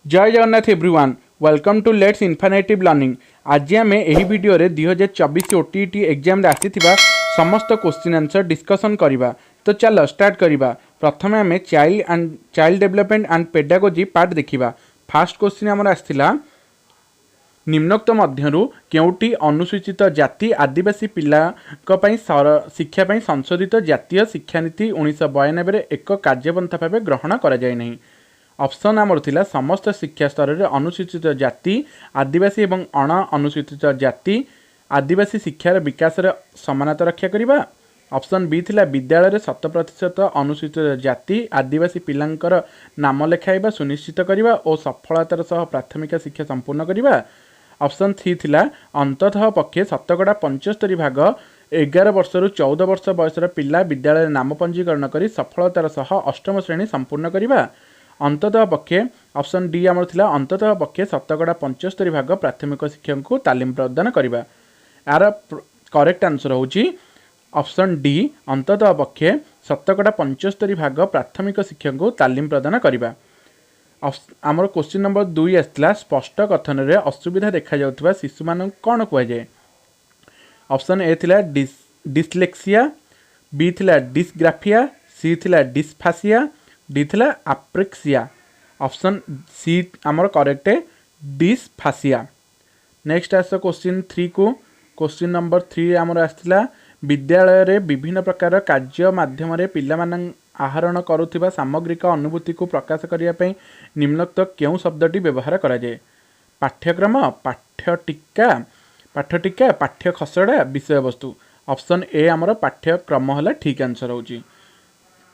जय Jagannath everyone welcome to let's infinitive learning. आज आम यही वीडियो रे 2024 ओटीईटी एग्जाम रे आसीथिबा समस्त क्वेश्चन आंसर डिस्कशन करबा। तो चलो स्टार्ट करबा। प्रथम आम child development and pedagogy part देखिबा। फास्ट क्वेश्चन हमर आस्थिला निम्नोक्त मध्यरु केउटी अनुसूचित जाति आदिवासी पिलाक पई शिक्षा पई संशोधित जातीय शिक्षानीति 1992 रे एक कार्यपंथा भाव ग्रहण करा जाय नहीं। ऑप्शन आमर थिला समस्त शिक्षा स्तर में अनुसूचित जाति आदिवासी एवं अण अनुसूचित जाति आदिवासी शिक्षार विकास समानता रक्षा करिबा। ऑप्शन बी थिला विद्यालय में 100% अनुसूचित जाति आदिवासी पिलांकर नाम लेखाइबा सुनिश्चित करिबा और सफलतार सह प्राथमिक शिक्षा संपूर्ण करिबा। ऑप्शन सी थिला अंततः पक्षे 75% भाग 11 वर्ष रु 14 वर्ष बयसर पिला विद्यालय नाम पंजीकरण करी सफलतार सह अष्टम श्रेणी संपूर्ण करिबा। अंततः पक्षे ऑप्शन डी आमर थिला अंततः पक्षे 75% भाग प्राथमिक शिक्षक को तालीम प्रदान करिबा। यार करेक्ट आंसर होची ऑप्शन डी अंततः पक्षे 75% भाग प्राथमिक शिक्षक को तालीम प्रदान करिबा। आमर क्वेश्चन नंबर 2 आसला स्पष्ट कथन रे असुविधा देखा जाउथबा शिशु मान कोन कुआ जाय। ऑप्शन ए थिला डिस्लेक्सिया, बी थिला डिस्ग्राफिया, सी थिला डिस्फासिया, डी थिला आप्रेक्सिया। ऑप्शन सी आमर करेक्ट है डिस्फासिया। नेक्स्ट आस क्वेश्चन 3 को। क्वेश्चन नंबर 3 आमर आसला विद्यालय रे विभिन्न प्रकार कार्य माध्यम रे पिला मान आहरण करुथिबा सामग्रिक अनुभूति को प्रकाश करिया पई निम्नोक्त केउ शब्दटी व्यवहार करा जाय। पाठ्यक्रम, पाठ्यटिका, पाठ्य खसड़ा, विषय वस्तु। ऑप्शन ए आमर पाठ्यक्रम हला ठीक आंसर होची।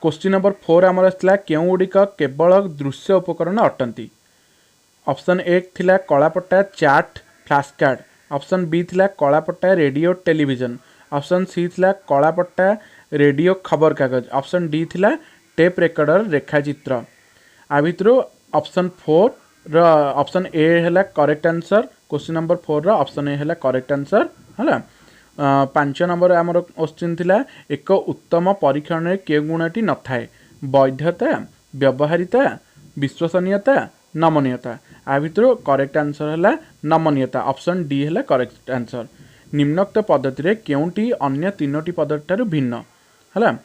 क्वेश्चन नंबर 4 आमर आसला केउ गुड़िक केवल दृश्य उपकरण अटंती। ऑप्शन ए थिला कलापट्टा, chart, flash card. Option B थिला कलापट्टा, रेडियो, टेलीविजन। ऑप्शन सी थिला कलापट्टा, रेडियो, खबर कागज। ऑप्शन डी थिला टेप रेकर्डर, रेखाचित्र। आ भितरु ऑप्शन 4 रो ऑप्शन ए हैला करेक्ट आंसर। क्वेश्चन नंबर 4 रो ऑप्शन ए हैला करेक्ट आंसर हला। 5 नंबर आमर क्वेश्चन थिला एक उत्तम परीक्षण रे के गुणटी न थाए। वैधता, व्यवहारिता, विश्वसनीयता, नमनीयता। आ भितर करेक्ट आंसर हैला नमनीयता। ऑप्शन डी हैला करेक्ट आंसर। निम्नोक्त पद्धति रे केउटी अन्य तीनोटी पद्धति ठारू भिन्न हला।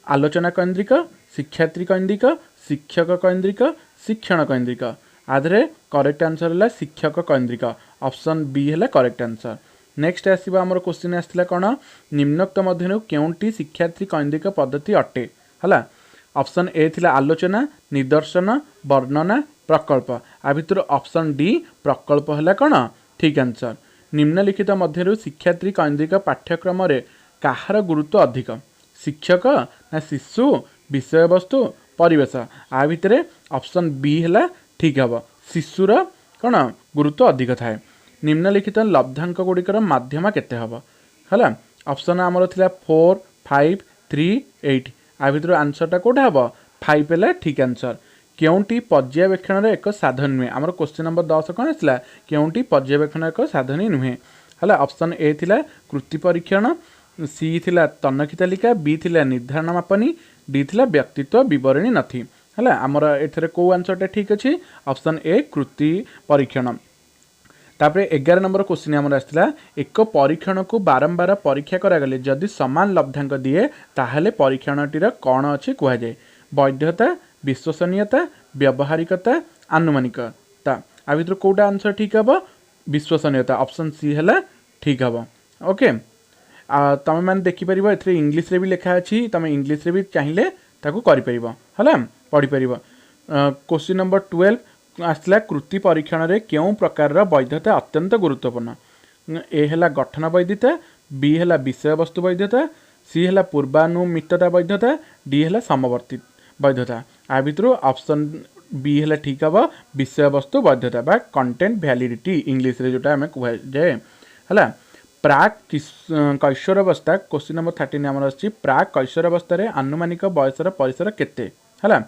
आलोचना केन्द्रिक, शिक्षार्थी केन्द्रिक, शिक्षक केन्द्रिक, शिक्षण केन्द्रिक। आधरे करेक्ट आंसर हैला शिक्षक केन्द्रिक। ऑप्शन बी हैला करेक्ट आंसर। नेक्स्ट आसीबा हमर क्वेश्चन आसला कोन निम्नोक्त मध्यनु केउटी शिक्षार्थी केन्द्रिक पद्धति अटे हला। ऑप्शन ए थिला आलोचना, निदर्शन, वर्णना, प्रकल्प। आ भितर ऑप्शन डी प्रकल्प हैला कोन ठीक आंसर। निम्नलिखित मध्यरु शिक्षार्थी केन्द्रिक पाठ्यक्रम रे काहार गुरुत्व अधिक, शिक्षक ना शिशु, विषय वस्तु, परिवेश। आ भितर ऑप्शन बी हैला ठीक हबो शिशुर कोन गुरुत्व अधिक थाए। निम्नलिखित लब्धांक गुड़िकर माध्यम केते हबो हला। ऑप्शन आमर थिला 4, 5, 3, 8। आ भितर आंसरटा कोठा हबो 5 हैला ठीक आंसर। केउटी पर्यवेक्षण रे एक साधन नुहे। आमर क्वेश्चन नंबर 10 कोन आसला केउटी पर्यवेक्षण एक साधन नुहे हला। ऑप्शन ए थिला कृति परीक्षण, सी थिला तनखी तालिका, बी थिला निर्धारण मापनी, डी थिला व्यक्तित्व विवरणी नथी हला। आमर एथरे को आंसरटा ठीक अछि ऑप्शन ए कृति परीक्षण। तापरे 11 नंबर क्वेश्चन आमर आसला एक परीक्षण को बारंबार परीक्षा करागले जदि समान लब्धांक दिए ताहले परीक्षणटीर कौन अच्छी कह जाए। वैधता, विश्वसनीयता, व्यवहारिकता, आनुमानिकता। आ भितर कोटा आंसर ठीक हम विश्वसनीयता। ऑप्शन सी है ठीक हम। ओके तुम मैंने देखिपर ए इंग्लीश रे भी लिखा अच्छी तुम इंग्लीश रे भी चाहिए ताकू करिपरिबो हला पढ़ी परिबो। क्वेश्चन नंबर 12 आसला कृति परीक्षण रे केउं प्रकार वैधता अत्यंत गुरुत्वपूर्ण। ए हैला गठन वैधता, बी हैला विषय वस्तु वैधता, सी हैला पूर्वानुमितता वैधता, डी हैला समवर्ती वैधता। आ भितर ऑप्शन बी हैला ठीक हम विषय वस्तु वैधता बा कंटेंट वैलिडिटी इंग्लिश रे जोटा हमें कह जाए हला। प्राक कैशोरावस्था क्वेश्चन नंबर 13 आमर आछि प्राक कैशोरावस्था रे आनुमानिक बयसर परिसर केते हला।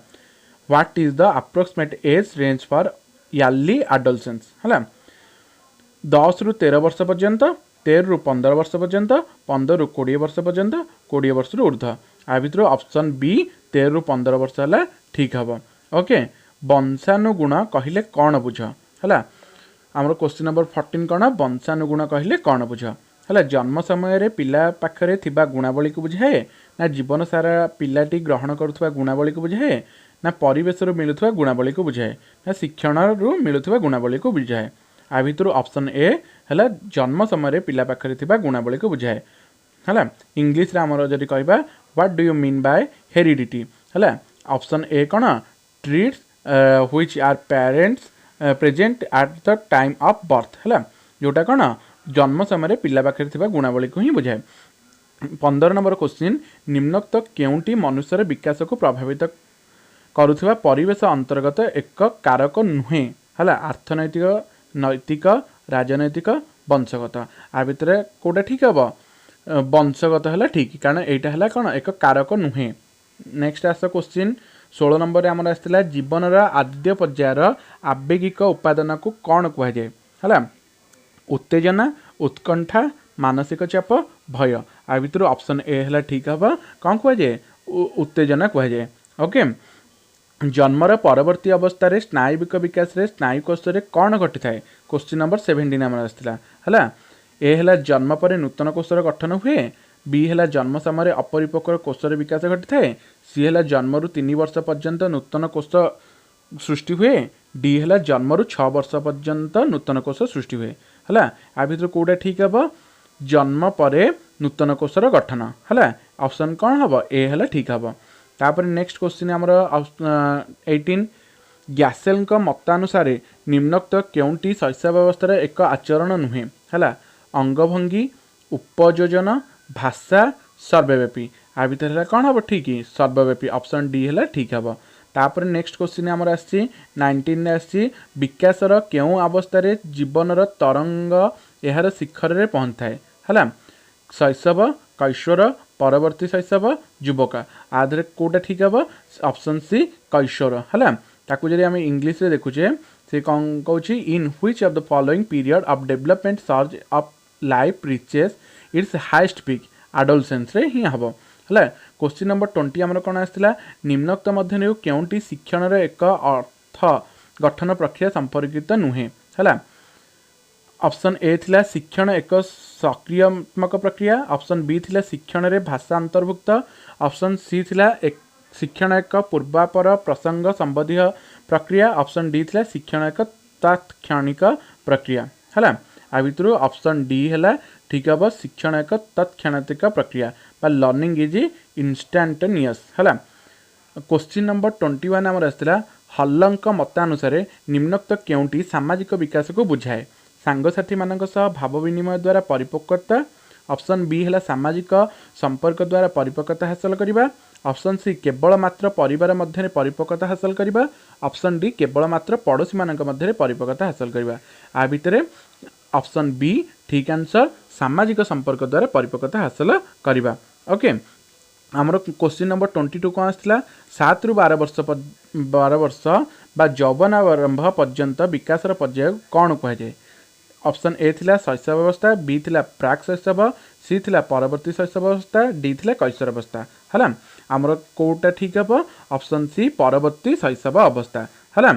What is the approximate age range for early adolescence हला। 10 रु 13 वर्ष पर्यंत, 13 रु 15 वर्ष पर्यंत, 15 रु 20 वर्ष पर्यंत, 20 वर्ष रु ऊर्ध्व। आ भितर ऑप्शन बी 13 रु 15 वर्ष हला ठीक हम। ओके वंशानुगुण कहले कौन बुझ है। आमर क्वेश्चन नंबर 14 कौन वंशानुगुण कहले कौन बुझ है। जन्म समय पिला पाखरे थिबा गुणावली को बुझाए ना जीवन सारा पिलाटी ग्रहण करुवा गुणावली को बुझाए ना परिवेश मिलुवा गुणावली को बुझाए ना शिक्षण मिलुवा गुणावली को बुझाए। आ भितर ऑप्शन ए है जन्म समय पिला पाखरे थिबा गुणावली को बुझाए है। इंग्लिश रे आमर जदि कहबा what do you mean by heredity है। ऑप्शन ए कौन traits which are parents present at the time of birth है, जोटा कौन जन्म समय पिला पाखरे थिबा गुणावली को ही बुझाए। 15 नंबर क्वेश्चन निम्नोक्त केउंटी मनुष्यर विकास को प्रभावित करुवा परिवेश अंतर्गत एक कारक नुहे है। अर्थनैतिक नैतिक राजनैतिक वंशगत आ भितर कोटा ठीक हम वंशगत है ठीक कारण यहाँ है कौन एक कारक नुहे। नेक्स्ट आस क्वेश्चन 16 नंबर आमर आसाला जीवन आद्य पर्यायर आवेगिक उपादान को कौन कहुए है। उत्तेजना उत्कंठा मानसिक चाप भय आ भितर ऑप्शन ए है ठीक हम कौन कहुए उत्तेजना कहुए। ओके जन्मर परवर्ती अवस्था स्नायुविक विकास रे स्नायुकोश कौन घटी थाए क्वेश्चन नंबर 17 आमर आसाला है। ए है जन्म पर नूतन कोषर गठन हुए, बी है जन्म समय अपरिपक्व कोषर विकास घटी थाए, सी है जन्म 3 वर्ष पर्यंत नूतन कोष सृष्टि हुए, डी है जन्म 6 वर्ष पर्यंत नूतन कोष सृष्टि हुए है। आ भितर कौटा ठीक हम जन्म पर नूतन कोषर गठन है। ऑप्शन कौन हम ए है ठीक हम। तापर नेक्स्ट क्वेश्चन आमर 18 ग्यासेल मतानुसार निम्नोक्त केउंटी शैशवावस्था एक आचरण नुहे है। अंगभंगी उपयोजन भाषा सर्वव्यापी आ भितर कौन हम ठीक सर्वव्यापी ऑप्शन डी है ठीक हम। तापर नेक्स्ट क्वेश्चन आमर आसी 19 आसी विकासर केउ अवस्था जीवनर तरंग यार शिखर रे पहुँचाए है। शैशव कैशोर परवर्ती शैशव युवका आधे कौटा ठीक हम ऑप्शन सी कैशोर है। ताकू जब आम इंग्लीश रे देखुचे से कौन कौच in which of the following period of development search of life reaches its highest peak adolescence रे ही हम है। क्वेश्चन नंबर 20 आमर कौन आसाला निम्नोक्त मध्य केउंटी शिक्षण एक अर्थ गठन प्रक्रिया संपर्कित नुहे है। ऑप्शन ए थिला शिक्षण एक सक्रियात्मक प्रक्रिया, ऑप्शन बी थिला शिक्षण रे भाषा अंतर्भुक्त, ऑप्शन सी थिला एक शिक्षण एक पूर्वापर प्रसंग संबंधी प्रक्रिया, ऑप्शन डी थिला शिक्षण एक तात्क्षणिक प्रक्रिया है। आ भितर ऑप्शन डी है ठीक हम शिक्षण एक तत्क्षणिक प्रक्रिया बा लर्निंग इज इंस्टांटेनियस है। क्वेश्चन नंबर 21 आमर आसाला हल्लंक मतानुसार निम्नोक्त केउंटी सामाजिक विकास को बुझाए सांगसाथी मानक सह भाव विनिमय द्वारा परिपक्वता, ऑप्शन बी है सामाजिक संपर्क द्वारा परिपक्वता हासिल करने, ऑप्शन सी केवल मात्र परिवार मध्य परिपक्वता हासिल करने, ऑप्शन डी केवल मात्र पड़ोशी मानक मध्य परिपक्वता हासिल करने। आ भितर ऑप्शन बी ठीक आंसर सामाजिक संपर्क द्वारा परिपक्वता हासिल करने। ओके आमर क्वेश्चन नंबर 22 कौन आसाला 7 ରୁ 12 वर्ष बा यौवन आरंभ पर्यंत विकासर पर्याय कौन कहुए। ऑप्शन ए थिला शैशवावस्था, बी थिला प्राक शैशव, सी थिला परवर्ती शैशवावस्था, डी थिला कैशोर अवस्था है। आमर कोटा ठीक हम ऑप्शन सी परवर्ती शैशव अवस्था है।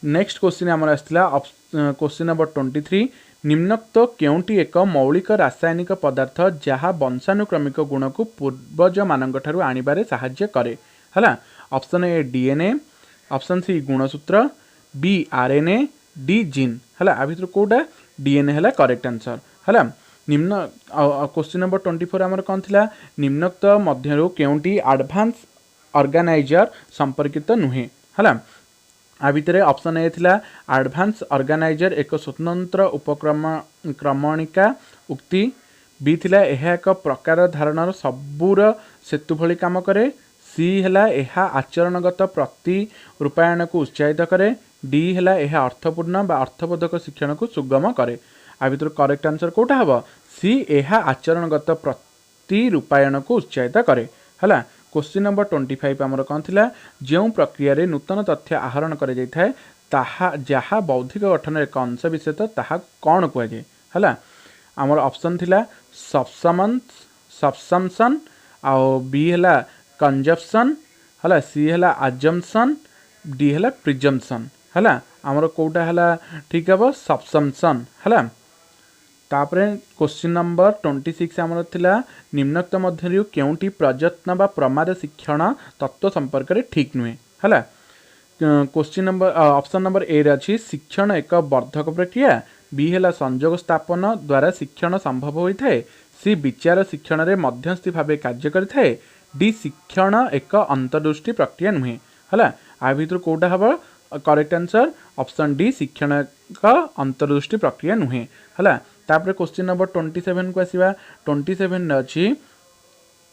नेक्स्ट क्वेश्चन आमर आसाला क्वेश्चन नंबर 23 निम्नोक्त केउंटी एक मौलिक रासायनिक पदार्थ जहाँ वंशानुक्रमिक गुण को पूर्वज मान आनिबारे साहाय्य करे है। Option A DNA, option C गुणसूत्र, बी आरएनए, डी जीन है। आ भितर कौटा डीएनए है करेक्ट आंसर है। निम्न क्वेश्चन नंबर 24 आमर कौन थिला निम्नोक्त मध्यरु केउंटी एडवांस ऑर्गेनाइजर संपर्कित नुहे है। आ भितर ऑप्शन ए थिला एडवांस ऑर्गेनाइजर एक स्वतंत्र उपक्रमणिका उक्ति, बी थिला यह एक प्रकार धारणर सबूर सेतु भली काम करे, सी है यह आचरणगत प्रति रूपायन को उत्साहित करे, डी है यह अर्थपूर्ण बा अर्थबोधक शिक्षण को सुगम करे। आ भितर करेक्ट आंसर कौटा हम सी यह आचरणगत प्रति रूपायन को उत्साहित करे है। क्वेश्चन नंबर 25 आमर कौन थिला जो प्रक्रिया रे नूतन तथ्य आहरण कर जाए ताहा जहाँ बौद्धिक गठन एक अंश विशेष ताहा कौन कहुए है। आमर ऑप्शन थिला सब्सम्पशन, आउ बी है कंजप्शन है, सी है आजम्पशन, डी है प्रिजम्पशन है आमर कोटा है ठीक हे सबसम्पशन है। तापरे क्वेश्चन नंबर 26 आमर थिला निम्नोक्त मध्यरु केउंटी प्रयत्न बा प्रमाद शिक्षण तत्व संपर्क रे ठीक नुहे है। Question number option number A रे अछि शिक्षण एक वर्धक प्रक्रिया, बी है संयोग स्थापन द्वारा शिक्षण संभव होता है, सी विचार शिक्षण रे मध्यस्थी भाव कार्य करता है, डी शिक्षण एक अंतर्दृष्टि प्रक्रिया नुहे है। आ भितर कोटा हम करेक्ट आंसर ऑप्शन डी शिक्षण का अंतर्दृष्टि प्रक्रिया नुहे है। तापर क्वेश्चन नंबर 27 को आसीबा 27 अच्छी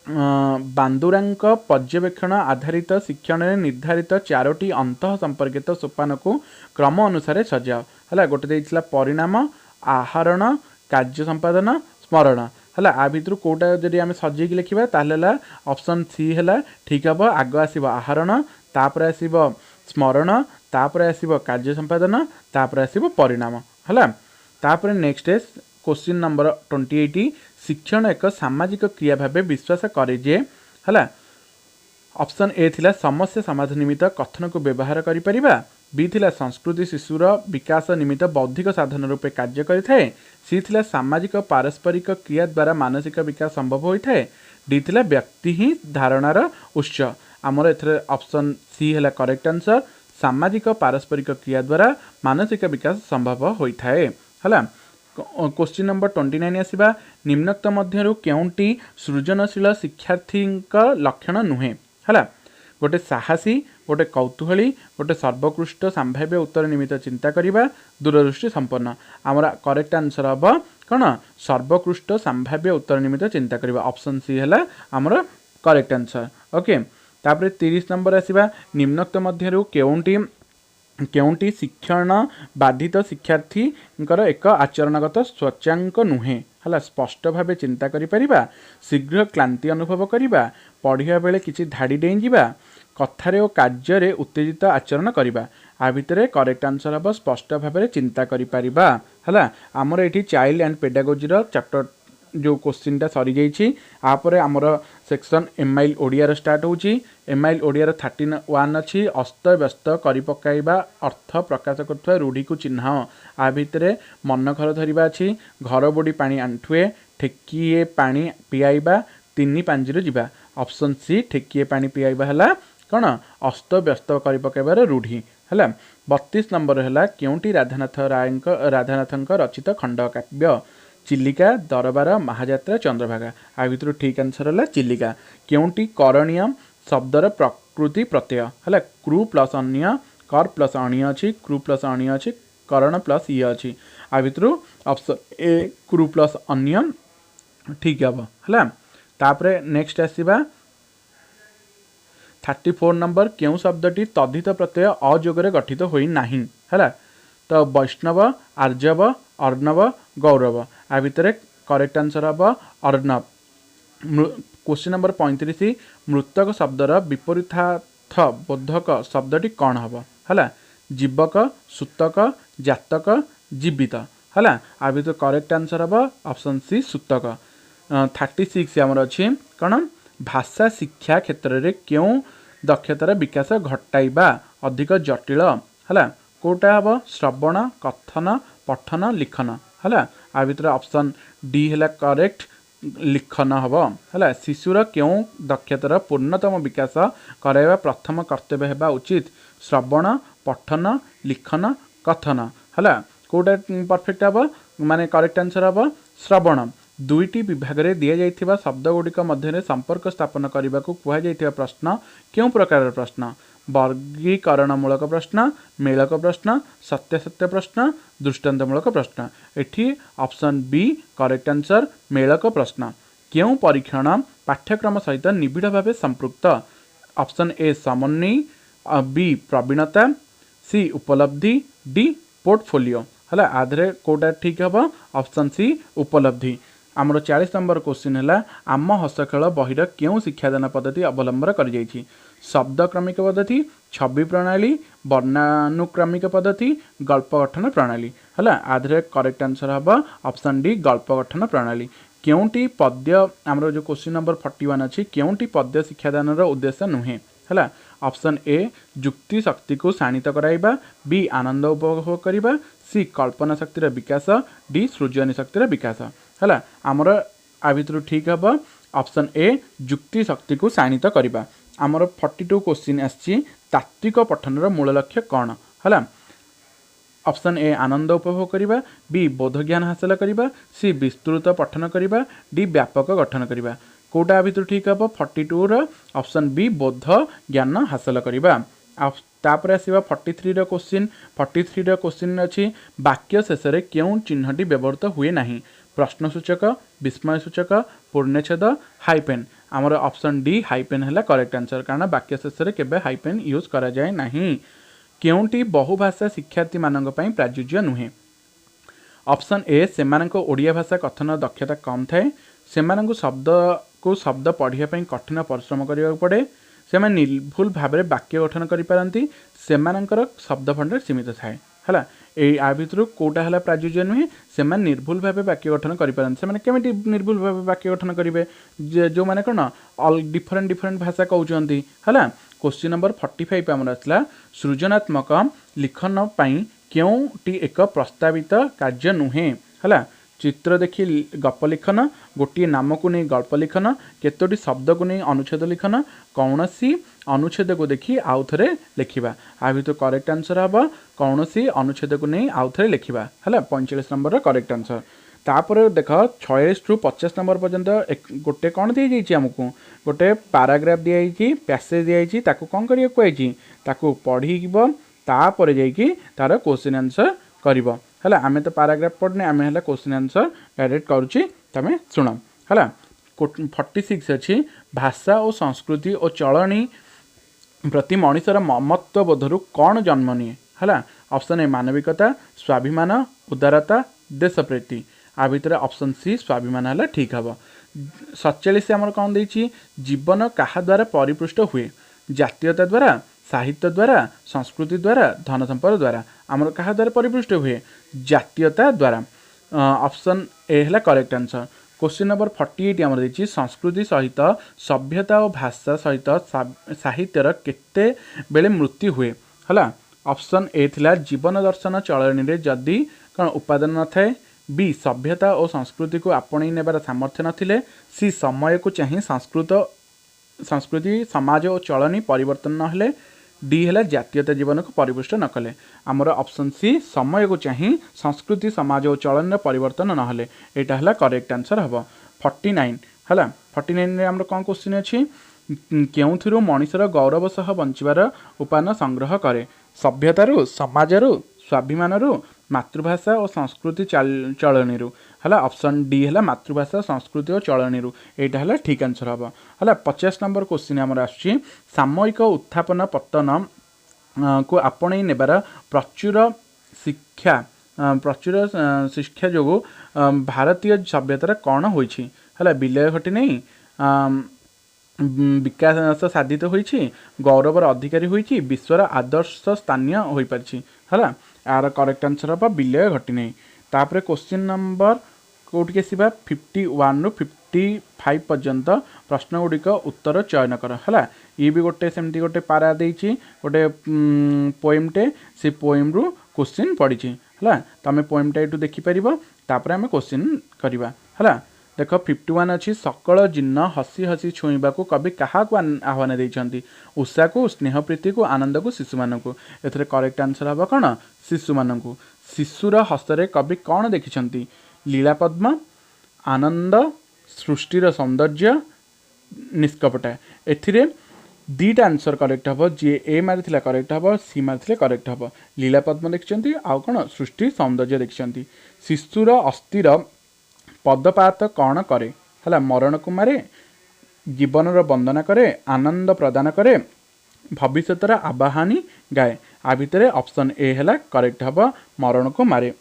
बांदुरांक पर्यवेक्षण आधारित शिक्षण में निर्धारित 4टी अंत संपर्कित सोपान को क्रम अनुसार सजाओ है। गोटे देइथिला परिणाम, आहरण, कार्य संपादन, स्मरण है। आ भितर कोटा जदि आम सजेक लिखा ताल ऑप्शन सी है ठीक हे। आग आसब आहरण, तापर आसब स्मरण, तापर आसब कार्य संपादन, तापर आसब परिणाम है। तापर नेक्स्ट क्वेश्चन नंबर 28 शिक्षण एक सामाजिक क्रिया भाव विश्वास करे जे है। ऑप्शन ए थिला समस्या समाधान निमित्त कथन को व्यवहार करि परिबा, बी थिला संस्कृति शिशुर विकास निमित्त बौद्धिक साधन रूपे कार्य करिथाए, सी थिला सामाजिक पारस्परिक क्रिया द्वारा मानसिक विकास संभव होता है, डी थिला व्यक्ति ही धारणार उत्स। आमर एथरे ऑप्शन सी है करेक्ट आंसर सामाजिक पारस्परिक क्रिया द्वारा मानसिक विकास संभव होता है। क्वेश्चन नंबर 29 आसीबा निम्नोक्त मध्यरु केउंटी सृजनशील शिक्षार्थी लक्षण नुहे है। गोटे साहसी, गोटे कौतूहली, गोटे सर्वोत्कृष्ट संभाव्य उत्तर निमित्त चिंता करिबा, दूरदृष्टि संपन्न। आमर करेक्ट आंसर हम कौन सर्वोत्कृष्ट संभाव्य उत्तर निमित्त चिंता करिबा, ऑप्शन सी है आमर करेक्ट आंसर। ओके तापर 30 नंबर आसीबा निम्नोक्त मध्यरु केउंटी शिक्षण बाधित शिक्षार्थी एक आचरणगत स्वचांक नुहे है। स्पष्ट भाव चिंता करि परिबा, शीघ्र क्लांति अनुभव करिबा, पढ़िया बेले किछि धाड़ी डेई जिबा, कथारे और कार्य रे उत्तेजित आचरण करिबा। आ भितरे करेक्ट आंसर हम स्पष्ट भाव चिंता करि परिबा है। आमर एठी चाइल्ड एंड पेडागोजी रो चैप्टर जो क्वेश्चन टा सरी जाइछि। आपरे आमर सेक्शन एमआईएल ओडिया स्टार्ट होछि। एमआईएल ओडिया 31 अच्छी अस्त व्यस्त करि पकाइबा अर्थ प्रकाश करथुवा रूढ़ी को चिन्ह। आ भितरे मन घर धरिबा अछि, घर बोडी पानी आंठुए, ठेकीए पानी पियाइबा, तीनी पांजिरो जिबा। ऑप्शन सी ठेकीए पानी पियाइबा हला कौन अस्त व्यस्त करि पकाइबार रूढ़ी है। 32 नंबर है केउंटी राधानाथ रचित खंडकाव्य चिलिका, दरबार, महाजात्रा, चंद्रभागा। आ भितर ठीक आंसर है चिलिका। केउंटी करणीय शब्दर प्रकृति प्रत्यय है, क्रू प्लस अन्य, कर प्लस अणीय अच्छी, क्रू प्लस अणीय अच्छी, करण प्लस ये अच्छी। आ भितर ऑप्शन ए क्रू प्लस अन्य ठीक हम है। तापरे नेक्स्ट आसीबा 34 नंबर केउ शब्दटी तद्धित प्रत्यय अयोगरे गठित होई नाही है। तो वैष्णव, आर्जव, अर्णव, गौरव। आ भितर करेक्ट आंसर हम अर्णव। क्वेश्चन नंबर 35 मृतक शब्दर विपरीतार्थ बोधक शब्दटी कौन हम है। जीवक, सूतक, जातक, जीवित है। आ भितर करेक्ट आंसर हम ऑप्शन सी सूतक। 36 आमर अच्छी कौन भाषा शिक्षा क्षेत्र में क्यों दक्षतार विकास घटाइबा अधिक जटिल है। कोटा हम श्रवण, कथन, पठन, लिखन है। आ भितर ऑप्शन डी है करेक्ट लिखन हम है। शिशुर क्यों दक्षतार पूर्णतम विकास कराइबा प्रथम कर्तव्य हेबा उचित श्रवण, पठन, लिखन, कथन है। कोटा परफेक्ट हम माने करेक्ट आंसर हम श्रवण। दुईटी विभाग में दि जाइथिबा शब्द गुड़िक मध्य संपर्क स्थापन करने को कहुआ जाइथिबा प्रश्न क्यों प्रकार प्रश्न, वर्गीकरणमूलक प्रश्न, मेलक प्रश्न, सत्यासत्य प्रश्न, दृष्टांतमूलक प्रश्न। एठी ऑप्शन बी करेक्ट आंसर मेलक प्रश्न। क्यों परीक्षण पाठ्यक्रम सहित निबिड़ भाव संपृक्त, ऑप्शन ए समन्वय, बी प्रवीणता, सी उपलब्धि, डी पोर्टफोलियो है। आधे कोटा ठीक हम ऑप्शन सी उपलब्धि। आमर 40 नंबर क्वेश्चन है आम हस्तखेल बहिर क्यों शिक्षादान पद्धति अवलंबन कर शब्दक्रमिक पद्धति, छवि प्रणाली, वर्णानुक्रमिक पद्धति, गल्प गठन प्रणाली है। आधे करेक्ट आंसर हम ऑप्शन डी गल्प गठन प्रणाली। क्योंटी पद्य आमर जो क्वेश्चन नंबर 41 अच्छी क्योंटी पद्य शिक्षादान उद्देश्य नुहे है। ऑप्शन ए जुक्ति शक्ति को शाणित कराइबा, बी आनंद उपभोग करिबा, सी कल्पना शक्तिर विकास, डी सृजन शक्तिर विकास। है आमर आ भितर ठीक हम ऑप्शन ए जुक्ति शक्ति को शाणित करवा। आमर 42 क्वेश्चन आसी तात्विक पठनर मूल लक्ष्य कौन है। ऑप्शन ए आनंद उपभोग करवा, बी बोध ज्ञान हासिल करवा, सी विस्तृत पठन करवा, डी व्यापक गठन करवा। कोटा भितर ठीक हम 42 ऑप्शन बी बोध ज्ञान हासिल करवा। तापर आसवा 43 क्वेश्चन। 43 क्वेश्चन अच्छी वाक्य शेष में क्यों चिन्हटी व्यवहृत हुए नहीं। प्रश्नसूचक, विस्मयसूचक, पूर्णछेद, हाइपेन। आमर ऑप्शन डी हाइपेन है करेक्ट आंसर, कारण वाक्य शेष में केबे हाइपेन यूज करा जाए नहीं। केउंटी बहुभाषा शिक्षार्थी मानक पई प्राजुज्य नुहे। ऑप्शन ए सेमानक ओडिया भाषा कथन दक्षता कम थाए, सेमानक शब्द को शब्द पढ़िया पई कठिन परिश्रम करिया पड़े, से निर्भुल भाव में वाक्य गठन करिपारंती, सेमानकर शब्द भंडार सीमित थाए। है आ भितर कोटा है प्राजुज्य नुहे, से निर्भुल भाव वाक्य गठन करिपारंती। से केमिति निर्भुल भाव वाक्य गठन करेंगे जो मैंने कौन डिफरेंट डिफरेंट भाषा कहते है। क्वेश्चन नंबर 45 आमर आसला सृजनात्मक लिखन पाई क्योंटी एक प्रस्तावित कार्य नुहे। है चित्र देखी गप लिखन, गोटे नाम को नहीं गल्प लिखन, केतोटी शब्द को नहीं अनुच्छेद लिखन, कौन सी अनुच्छेद को देखी आउ थे लिखा। आ भितर करेक्ट आंसर हम कौन सी अनुच्छेद को नहीं आउ थे लिखा। है 45 नंबर करेक्ट आंसर। तापर देख 46 ରୁ 50 नंबर पर्यंत गोटे कौन दी जाइए आमको गोटे पाराग्राफ दी पैसेज दी ताकू कौन करिया कहुई ताकू पढ़ तापर जाइए तार क्वेश्चन आंसर कर। है आम तो पाराग्राफ पढ़ने आम है क्वेश्चन आंसर डायरेक्ट करुच्ची तुम शुण। है 46 अच्छी भाषा और संस्कृति और चलनी प्रति मनुष्यर ममत्व बोधर कौन जन्म निए। है ऑप्शन ए मानविकता, स्वाभिमान, उदारता, देशप्रीति। आ भितर ऑप्शन सी स्वाभिमान है ठीक हम। 47 आमर कौन देछि जीवन क्या द्वारा परिपृष्ट हुए। जातीयता द्वारा, साहित्य द्वारा, संस्कृति द्वारा, धन संपद द्वारा। आमर क्या द्वारा परिपृष्ट हुए जातीयता द्वारा। ऑप्शन ए है करेक्ट आंसर। क्वेश्चन नंबर 48 आमर देछि संस्कृति सहित सभ्यता और भाषा सहित साहित्यर केते बेले मृत्यु हुए। है ऑप्शन ए थिला जीवन दर्शन चलनी रे जदि कौन उपादान न थाए, बी सभ्यता और संस्कृति को आपणई नेबार सामर्थ्य नथिले, सी समय को चाही संस्कृति समाज और चलनी परिवर्तन नहेले, डी है जातीयता जीवन को परिपुष्ट न कले। आमर ऑप्शन सी समय को चाही संस्कृति समाज और चलन परिवर्तन नहेले यहाँ है करेक्ट आंसर हम। 49 है 49 आमर कौन क्वेश्चन अच्छी क्यों मनुष्यर गौरव सह बंचवार उपाय संग्रह करे। सभ्यतारू, समाजरू, स्वाभिमानरू, मातृभाषा और संस्कृति चलनी। है ऑप्शन डी है मातृभाषा संस्कृति और चलनी। यहाँ है ठीक आंसर हम। है 50 नंबर क्वेश्चन आमर आसछि सामयिक उत्थापन पतन को आपणई नेबार प्रचुर शिक्षा जो भारतीय सभ्यतार कौन होइछि। है विलय घटी नहीं, विकास साधित होइछि, गौरवर अधिकारी होइछि, विश्वर आदर्श स्थानीय हो पारिछि। है यार करेक्ट आंसर हम विलय घटी नहीं। तापर क्वेश्चन नंबर कौटी आसवा 51 ରୁ 55 पर्यंत प्रश्न गुड़िक उत्तर चयन कर। है ये भी गोटे सेमती गोटे पारा देछि गोटे पोएमटे से पोएम रु क्वेश्चन पड़ी। है तुम पोएमटा ये देखिपर तापर आम क्वेश्चन करवा। है देख 51 अच्छी सकल जिन्न हसी हसी छुईबा को कवि क्या आह्वान देइछंती। उषा को, स्नेह प्रीति को, आनंद को, शिशु मानक। एथरे करेक्ट आंसर हम कौन शिशु मानक। शिशुर हसरे कवि कौन देखिछंती लीला पद्म, आनंद, सृष्टिर सौंदर्य, निष्कपटा। एथिरे दीटा आंसर करेक्ट हम। जी ए मारी करेक्ट हम, सी मारी करेक्ट हम। लीला पद्म देखिछंती आउ कौन सृष्टि सौंदर्य देखिछंती। शिशुर अस्थिर पदपात कौन करे। है मरण को मारे, जीवनर वंदना करे, आनंद प्रदान करे, भविष्यतर आवाहानी गाए। आ भितर ऑप्शन ए है करेक्ट हम मरण को मारे।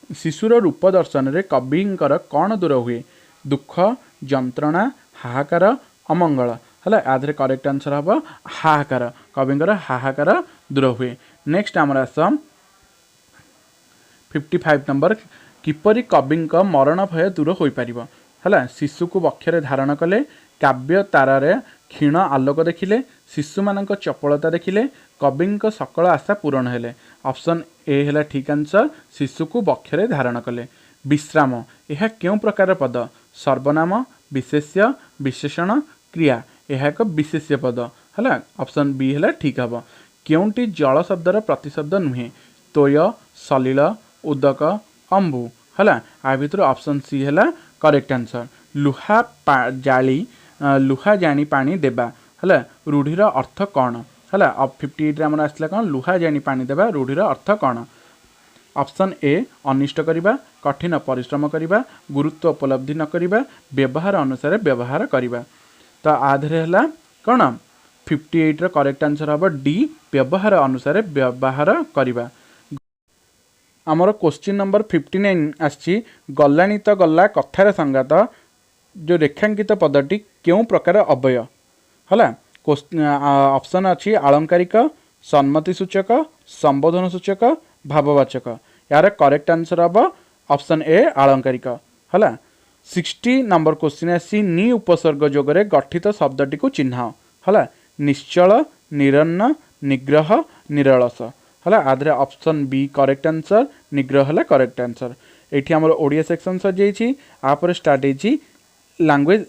शिशुर रूप दर्शन रे कविंकर कौन दूर हुए। दुख, जंत्रणा, हाहाकार, अमंगल। है आधे करेक्ट आंसर हम हाहाकार, कविंकर हाहाकार दूर हुए। नेक्स्ट आमर आस 55 नंबर किपरि कविंक मरण भय दूर हो पार। है शिशु को वक्षरे धारण कले, काव्य तारारे क्षीण आलोक देखिले, शिशु मानक चपलता देखिले, कविंक सकल आशा पूरण हेले। ऑप्शन ए है ठीक आंसर, शिशु को बक्षरे धारण कले। विश्राम यह क्यों प्रकार पद? सर्वनाम, विशेष्य, विशेषण, क्रिया। यह एक विशेष्य पद है। ऑप्शन बी है ठीक हम। क्योंटी जल शब्दर प्रतिशब्द नुहे? तोय, सलिल, उदक, अंबु है। आ भर ऑप्शन सी है करेक्ट आंसर। लुहा जाली, लुहा जानी पानी देबा है रूढ़ीर अर्थ कौन है? अब 58 आमर आसला कौन? लुहा जानी पानी देबा रूढ़ीर अर्थ कौन? ऑप्शन ए अनिष्ट करिबा, कठिन परिश्रम करिबा, गुरुत्व उपलब्धि न करिबा, व्यवहार अनुसार व्यवहार करिबा। तो आधे है कौन? 58 करेक्ट आंसर हम डी, व्यवहार अनुसार व्यवहार करिबा। आमर क्वेश्चन नंबर 59 आछि, गलानी तो गला कथार संगात जो रेखांकित पदटी क्यों प्रकार अव्यय है? ऑप्शन अच्छी आलंकारिक, सम्मति सूचक, संबोधन सूचक, भाववाचक। यार करेक्ट आंसर हम ऑप्शन ए आलंकारिक है। 60 नंबर क्वेश्चन आसी, नि उपसर्ग जोगरे गठित शब्दटी को चिन्ह है? निश्चल, निरन्न, निग्रह, निरलस है। आधे ऑप्शन बी करेक्ट आंसर, निग्रह है करेक्ट आंसर। ये आम ओडिया सेक्शन सजाई आप स्टार्ट होती लैंग्वेज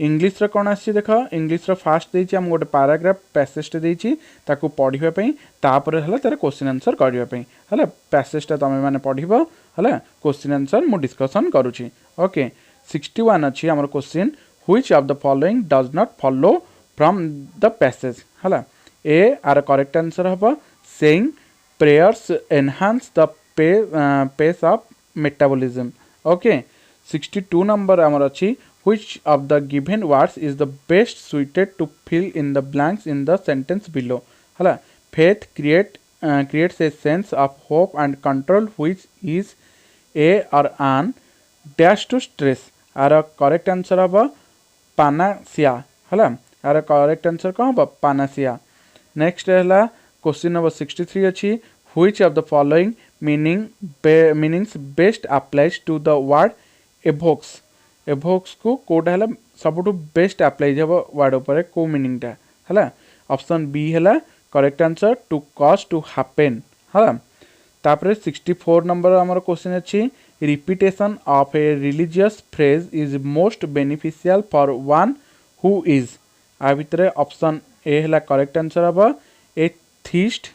इंग्लिश कौन आसी देख। इंग्लिश फास्ट देती आम गोटे पैराग्राफ पैसेज देती पढ़ापी, तापर है तार क्वेश्चन आंसर करने है। पैसेजटा तुम मैंने पढ़ है, क्वेश्चन आंसर मु डिस्कसन करुँची। ओके 61 अच्छी आम question, which of the following does not follow from the passage है? ए आर करेक्ट आंसर हम saying prayers enhance the pace of metabolism. Okay 62 number आमर अच्छी, which of the given words is the best suited to fill in the blanks in the sentence below है? faith creates a sense of hope and control which is a or an dash to stress। आर correct answer हम panacea है। आर correct answer कौन हम? Panacea. Next है question number 63 अच्छी, which of the following meanings best applies to the word evokes? एभोक्स को कोटा है सबुठ बेस्ट अप्लाई जब वर्ड उपर को मीनिंगटा है? ऑप्शन बी है correct answer, to cause to happen है। तापर 64 नंबर आमर क्वेश्चन अच्छी, repetition of a religious phrase is most beneficial for one who is. आ भितर ऑप्शन ए है करेक्ट आंसर हम एथिस्ट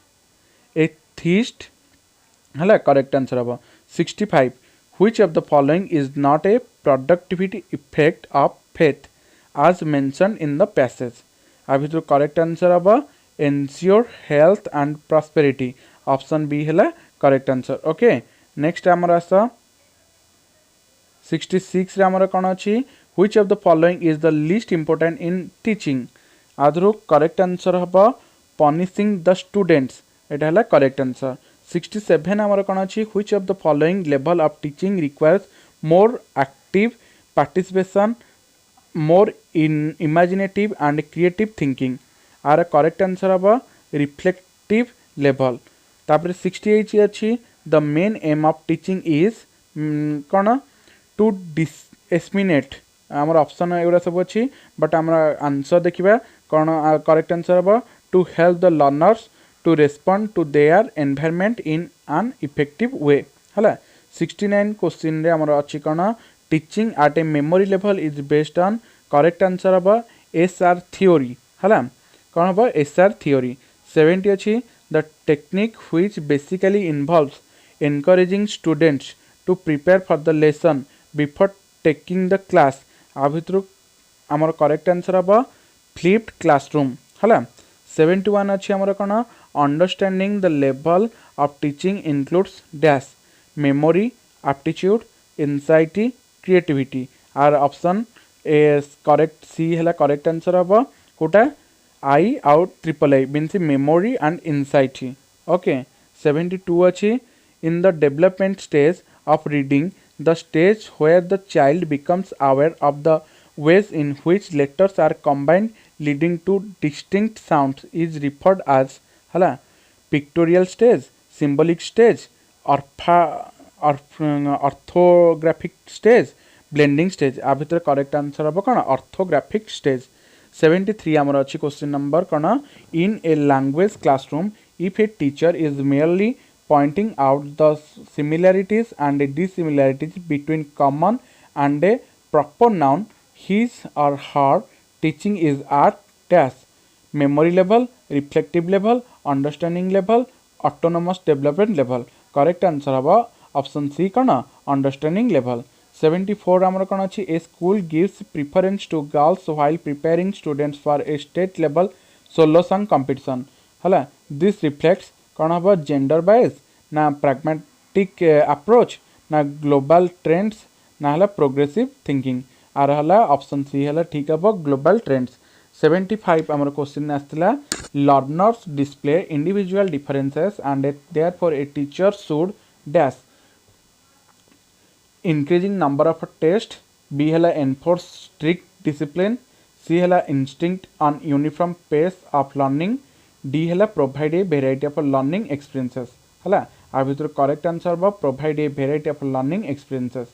है करेक्ट आंसर हम। 65 which of the following is not a productivity effect of faith as mentioned in the passage? आ भितर correct answer हम ensure health and prosperity। Option B है correct answer. Okay next आमर आस 66 रे आमर कौन अच्छी, which of the following is the least important in teaching? आधर करेक्ट आंसर हम punishing the students, एटा है करेक्ट आंसर। 67 आमर कौन अच्छी, which of the following level of teaching requires more active participation, more imaginative and creative thinking? आर correct answer हम reflective level. तापर 68 अच्छी, the main aim of teaching is कौन? To disseminate. आमर ऑप्शन एगुड़ा सब अच्छी बट आम आंसर देखा कौन? करेक्ट आंसर हम to help the learners to respond to their environment in an effective way है। 69 क्वेश्चन रे हमर अछि कोन? Teaching at a memory level is based on, correct answer हम एसआर थ्योरी है। कौन हम? SR theory. 70 अछि, the technique which basically involves encouraging students to prepare for the lesson before taking the class. आ भितर हमर करेक्ट आंसर हम flipped classroom है। 71 अच्छी आमर कौन? Understanding the level of teaching includes dash, memory, aptitude, insight, creativity. आर option A correct सी है करेक्ट आंसर हम कोटा? I out triple I means memory and insight. Okay 72 अच्छी, in the development stage of reading the stage where the child becomes aware of the ways in which letters are combined leading to distinct sounds is referred as hala pictorial stage, symbolic stage, orthographic stage, blending stage आ भितर correct answer हम कौन orthographic stage 73 आमर अच्छी question number कौन in a language classroom if a teacher is merely pointing out the similarities and dissimilarities between common and a proper noun his or her teaching is at dash memory level reflective level understanding level autonomous development level correct answer haba option C kana understanding level 74 आमर कौन अच्छी a school gives preference to girls while preparing students for a state level solo song competition हला this reflects कौन हम gender bias ना pragmatic approach ना global trends ना हला प्रोग्रेसिव थिंकिंग आर हला ऑप्शन सी हला ठीक हम ग्लोबल ट्रेंड्स 75 आमर क्वेश्चन आसला learners display individual differences and therefore a teacher should dash increasing number of test B hela enforce strict discipline C hela instinct on uniform pace of learning D hela provide a variety of learning experiences hela आ भितर correct answer बा provide a variety of learning experiences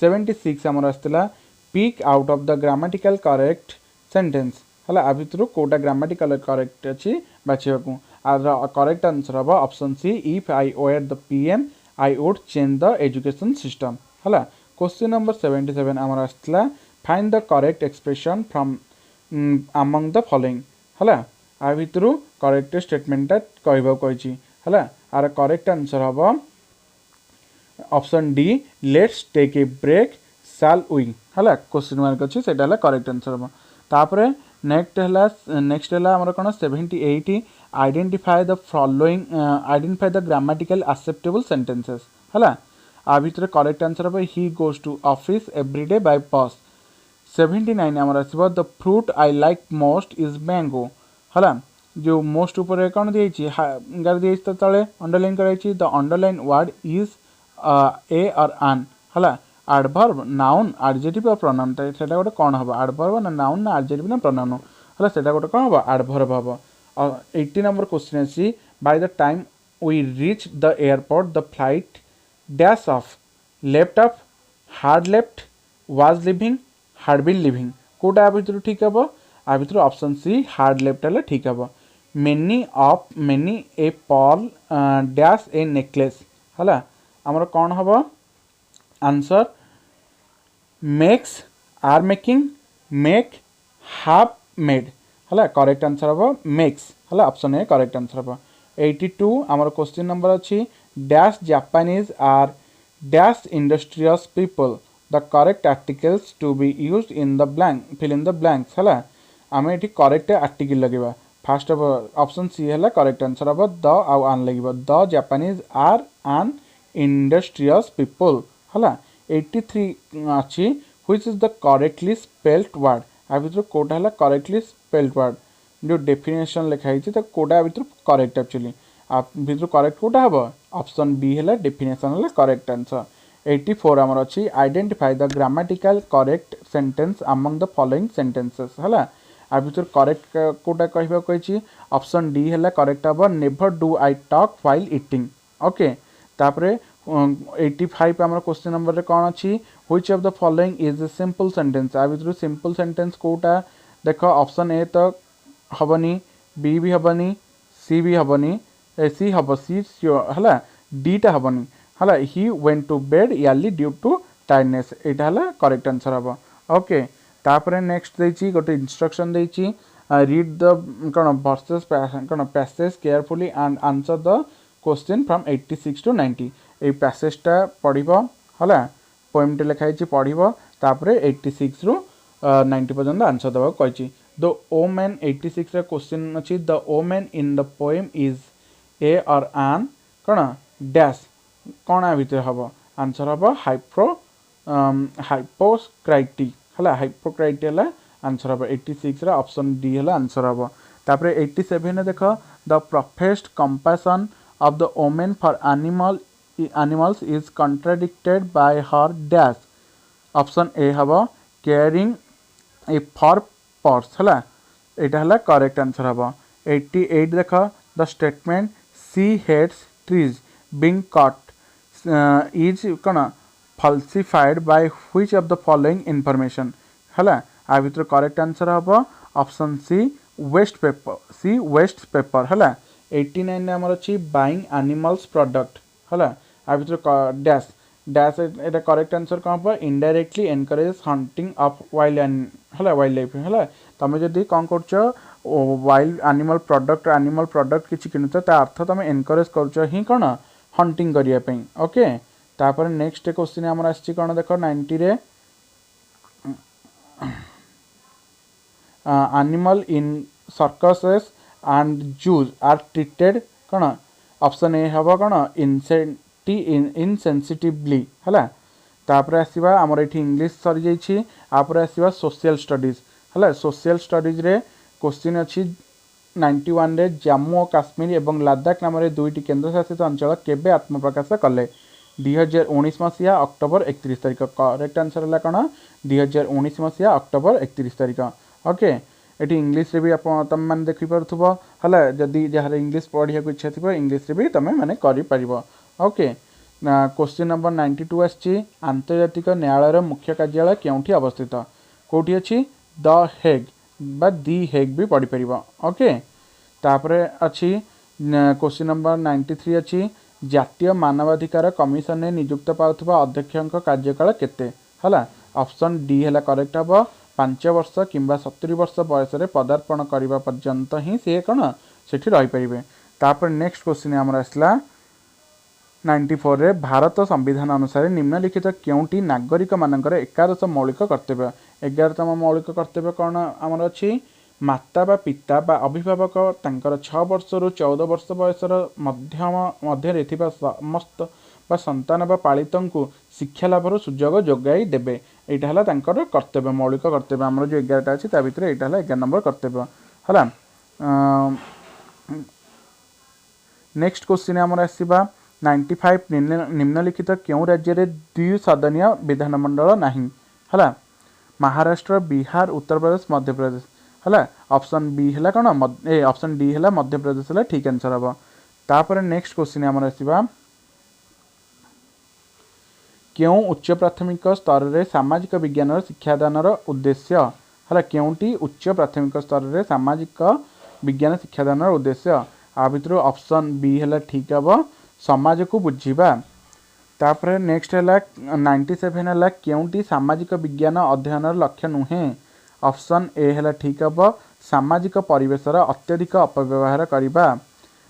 76 हमर आस्तला pick out of the grammatical correct sentence हला आ भितर Kota grammatical correct अछि बाछिया को आ करेक्ट आंसर बा option C if I were the PM I would change the education system हला क्वेश्चन नंबर 77 आमर आसला find the correct expression from among the following हला आ भितर करेक्ट स्टेटमेंट कहबा कहिछि हला आर करेक्ट आंसर हबो option D let's take a break shall we हला क्वेश्चन मार्क अछि सेटा हला करेक्ट आंसर हबो तापरे नेक्स्ट हला हमर कोन 78 identify the following identify the grammatical acceptable sentences हला आ भितर करेक्ट आंसर हम he goes to office everyday by bus 79 आमर आसब the fruit I like most is mango हला जो मोस्ट ऊपर कौन दिए गार दिए तले अंडरलाइन कराई the underline word is a और आन हला एडवर्ब नाउन एडजेक्टिव और प्रोनाउन सेटा गोटे कौन हम एडवर्ब ना नाउन ना एडजेक्टिव ना प्रोनाउन हला सेटा गोटे कौन हम एडवर्ब हम 80 नंबर क्वेश्चन अछि by the time we reach the airport the flight dash off left off hard left was living had been living कोटा भितर ठीक हम आ भितर ऑप्शन सी हार्ड लेफ्ट है ठीक हम many a pearl dash a necklace हला हमर कौन हम answer makes are making make have made हला करेक्ट आंसर हम मेक्स हला ऑप्शन ए करेक्ट आंसर हम 82 आमर क्वेश्चन नंबर अच्छी dash Japanese are dash industrious people the correct articles to be used in the blank fill in the blanks हला आमे एठी correct article लगेबा फर्स्ट ऑप्शन सी हला correct answer अब the आउ आन लगेबा the Japanese are an industrious people हला 83 अछि which is the correctly spelled word आ भितर कोटा हला करेक्टली स्पेल्ड वर्ड जो डेफिनेशन लिखाई छी त कोटा भितर करेक्ट एक्चुअली आप भितर करेक्ट कोटा हबो ऑप्शन बी है डेफिनेशन है करेक्ट आंसर 84 आमर अच्छी identify the grammatical correct sentence among the following sentences है आ भितर करेक्ट कोटा कहबा कहिछि ऑप्शन डी है करेक्ट हबो never do I talk while eating okay तापरे 85 आमर क्वेश्चन नंबर रे कोन अछि which of the following is a simple sentence आ भितर सिंपल सेंटेंस कोटा देखो ऑप्शन ए तो हबनी बी भी हबनी सी भी हबनी सी हम सी है डीटा हेनी है he went to bed early due to tiredness यहाँ है करेक्ट आंसर हम ओके तापर नेक्स्ट देछि गोटे इंस्ट्रक्शन देछि रीड द कौन वर्सेस कौन passage carefully and answer the question from 86 to 90 ये पैसेजटा पढ़िबो हला पोएमटे लिखाई पढ़िबो तापर 86 रु 90 पर्यंत आंसर देबा कहिछि द ओमेन 86 रे क्वेश्चन अछि the omen in the poem is a और आन कौन डैश कौन आ भितर हम आंसर हम हाइपोक्राइटी है हाइपोक्राइटी है आंसर हम 86 ऑप्शन डी है आंसर हम तापर 87 देख the professed compassion of the women for animals is contradicted by her dash option A हम केयरिंग ए फॉर पर्स है यहाँ है करेक्ट आंसर हम 88 देख the statement she hates trees being cut is कौन falsified by which of the following information हला आ भितर करेक्ट आंसर हम ऑप्शन सी वेस्ट पेपर हला 89 रे हमर अछि बाइंग एनिमल्स प्रोडक्ट हला आ भितर डैश डैश एटा करेक्ट आंसर कौन हम indirectly encourage hunting of wild life हला तमे जदी कौन करछ वाइल्ड एनिमल प्रोडक्ट किछि किनुछ ता अर्थ तमे एनकरेज करछ ही कोन हंटिंग करिया पई ओके तापर नेक्स्ट क्वेश्चन हमर आछि कोन देखो 90 रे animal in circuses and zoos are treated कोन ऑप्शन ए हबो कोन इनसेंसिटिवली हला तापर आसीबा हमर एठी इंग्लिश सरी जाईछि आपर आसीबा सोशल स्टडीज हला सोशल स्टडीज रे क्वेश्चन अछि 91 रे जम्मू और काश्मीर एवं लद्दाख नाम रे दुईटी केंद्र शासित अंचल केबे आत्मप्रकाश कले 2019 मसीहा अक्टोबर 31 तारिख करेक्ट आंसर है कौन 2019 मसीहा अक्टोबर 31 तारिख ओके ये इंग्लिश रे भी तुम मैंने देखिपे है जदि जार इंग्लिश पढ़िया इच्छा थी इंग्लिश रे भी तुम मैंने कर ओके क्वेश्चन नंबर 92 आछि आंतर्जातिक न्यायालय मुख्य कार्यालय केउठी अवस्थित कोठी अछि द हेग बा दी हेग भी पढ़ी पार ओके तापर अच्छी क्वेश्चन नंबर 93 अच्छी जातीय मानवाधिकार कमिशन ने नियुक्त पाउथबा अध्यक्षक कार्यकाल केते हला ऑप्शन डी है करेक्ट हम 5 वर्ष किंबा 70 वर्ष बयस रे पदार्पण करबा पर्यंत ही से कौन सेठी रही परिबे तापर नेक्स्ट क्वेश्चन हमर आसला 94 रे भारत संविधान अनुसार निम्नलिखित केउटी नागरिक मानकर 11 मौलिक कर्तव्य 11तम मौलिक कर्तव्य कौन आमर अच्छी माता बा पिता बा अभिभावक तांकर 6 वर्ष रु 14 वर्ष बयसर मध्य समस्त बा संतान बा पालितों को शिक्षा लाभर सुजोग जोगाई देबे एटा हला तांकर कर्तव्य मौलिक कर्तव्य आमर जो 11टा अछि ता भितर एटा हला 11 नंबर कर्तव्य हला नेक्स्ट क्वेश्चन हमर आसीबा 95 निम्नलिखित क्यों राज्य रे द्विसदनीय विधानमंडल नाही हला महाराष्ट्र बिहार उत्तर प्रदेश मध्य प्रदेश हला ऑप्शन बी हला कोन ऑप्शन डी हला मध्य प्रदेश हला ठीक आंसर हबो तापर नेक्स्ट क्वेश्चन हमर आसीबा क्यों उच्च प्राथमिक स्तर रे सामाजिक विज्ञान शिक्षादानर उद्देश्य हला क्योंटी उच्च प्राथमिक स्तर रे सामाजिक विज्ञान शिक्षादानर उद्देश्य आ भितर ऑप्शन बी हला ठीक हबो समाज को बुझीबा तापर नेक्स्ट है 97 है क्योंटी सामाजिक विज्ञान अध्ययन लक्ष्य नुहे ऑप्शन ए है ठीक हम सामाजिक परिवेशर अत्यधिक अपव्यवहार करवा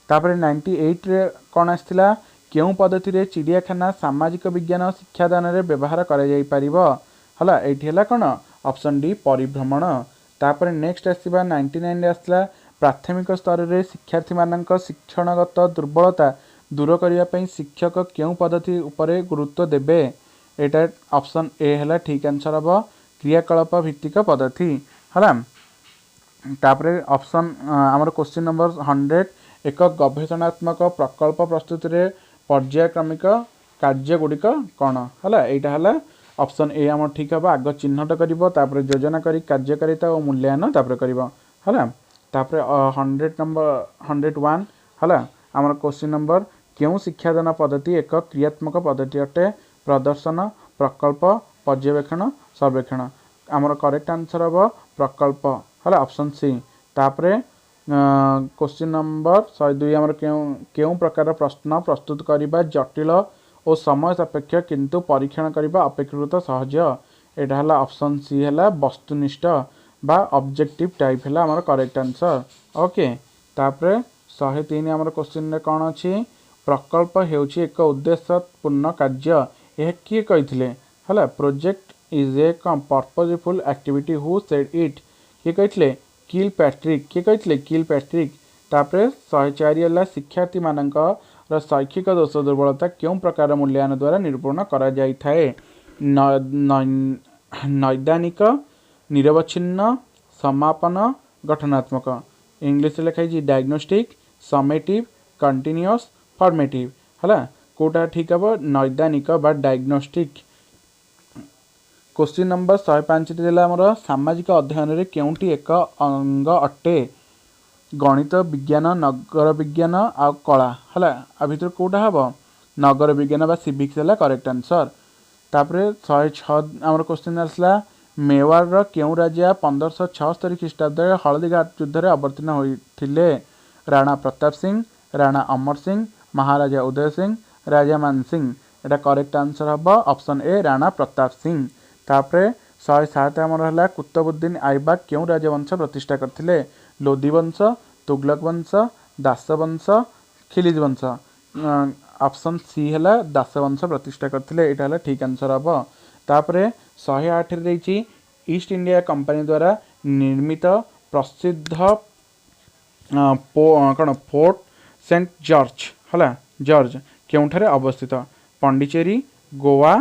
तापर 98 रे कौन आसला क्यों पद्धति रे चिड़ियाखाना सामाजिक विज्ञान शिक्षादान रे व्यवहार करा जाई परिबो हला एठी हला कौन ऑप्शन डी परिभ्रमण तापर नेक्स्ट आसवा 99 रे आसला प्राथमिक स्तर रे शिक्षार्थी मानक शिक्षणगत दुर्बलता दूर करने शिक्षक क्यों पद्धति उपरे गुरुत्व देबे एटा ऑप्शन ए है ठीक आंसर हम क्रियाकलाप भित्तिक पद्धति है तापर ऑप्शन आमर क्वेश्चन नंबर 100 एक गवेषणात्मक प्रकल्प प्रस्तुति रे पर्यायक्रमिक कार्यगुड़िक कौन है यहाँ ऑप्शन ए आम ठीक हम आग चिन्हट कर योजना करी कार्यकारिता और मूल्यांकन तापर है तापर 100 नंबर 101 है आमर क्वेश्चन नंबर क्यों शिक्षादान पद्धति एक क्रियात्मक पद्धति अटे प्रदर्शन प्रकल्प पर्यवेक्षण सर्वेक्षण आमर करेक्ट आंसर हम प्रकल्प है ऑप्शन सी तापर क्वेश्चन नंबर 102 आमर क्यों प्रकार प्रश्न प्रस्तुत करने जटिल और समय सापेक्ष किंतु परीक्षण करने अपेक्षाकृत सहज एटा है ऑप्शन सी है वस्तुनिष्ठ बा ऑब्जेक्टिव टाइप है आमर करेक्ट आंसर ओके तापर 103 आमर क्वेश्चन कौन अच्छी प्रकल्प हेउछि एक उद्देश्यपूर्ण कार्य यह किए कही है project is a purposeful activity who said it किए कही किल पैट्रिक किए कही किल पैट्रिक तापर 104 है शिक्षार्थी मानक शैक्षिक दोष दुर्बलता क्यों प्रकार मूल्यांकन द्वारा निरूपण करा जाई थाए नैदानिक निरवच्छिन्न समापन गठनात्मक इंग्लिश लिखाई डायग्नोस्टिक समेटिव कंटिन्यूअस फॉर्मेटिव है कोटा ठीक हम नैदानिक बा डायग्नोस्टिक क्वेश्चन नंबर 105 आमर सामाजिक अध्ययन रे केउटी एक अंग अटे गणित विज्ञान नगर विज्ञान आ कला है आ भर कौटा हम नगर विज्ञान बा सिविक्स है करेक्ट आंसर तापर 106 आमर क्वेश्चन आसला मेवाड़ क्यों राजा 1576 ख्रीटाब्द हलदीघाट युद्ध में अवतीर्ण होते राणा प्रताप सिंह, राणा अमर सिंह, महाराजा उदय सिंह, राजा मान सिंह। एटा करेक्ट आंसर हम ऑप्शन ए राणा प्रताप सिंह। तापर 107 आमर है कुतुबुद्दीन ऐबक क्यों राजवंश प्रतिष्ठा करते लोधी वंश, तुगलक वंश, दास वंश, खिलिज वंश। ऑप्शन सी है दास वंश प्रतिष्ठा करते यहाँ ठीक आंसर हम। तापर 108 रे ईस्ट इंडिया कंपनी द्वारा निर्मित प्रसिद्ध कौन फोर्ट सेंट जॉर्ज है जॉर्ज क्योंठारे अवस्थित पंडिचेरी, गोवा,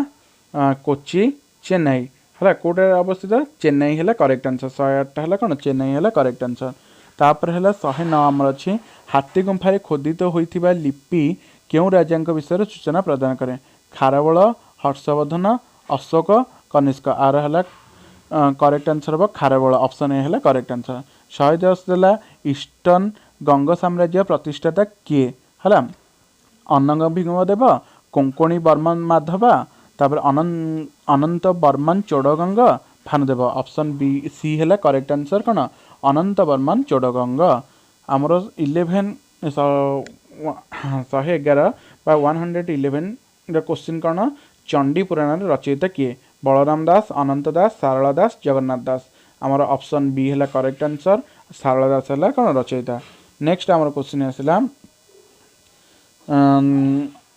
कोची, चेन्नई है कौटे अवस्थित चेन्नई है करेक्ट आंसर। 108 है कौन चेन्नई है करेक्ट आंसर। तापर है 109 आमर अच्छी हाथी गुंफार खोदित होता लिपि क्यों राजा विषय सूचना प्रदान करे खारबल, हर्षवर्धन, अशोक, कनिष्क। आर है करेक्ट आंसर हम खारबल ऑप्शन ए है करेक्ट आंसर। 110 देला ईस्टर्न गंग साम्राज्य प्रतिष्ठाता किए है अनंग भीमदेव, कोंकणी बर्मन माधव, तापर Anant Barman Chodaganga, Bhanudev. Option B C है करेक्ट आंसर कौन अनंत बर्मन चोड़गंग। आमर 11 111 बा 111 क्वेश्चन कौन चंडी पुराण रचयिता किए बलराम दास, अनंत दास, सारला दास, जगन्नाथ दास। आमर ऑप्शन बी है करेक्ट आंसर सारला दास है कौन रचयिता। नेक्स्ट आमर क्वेश्चन आसला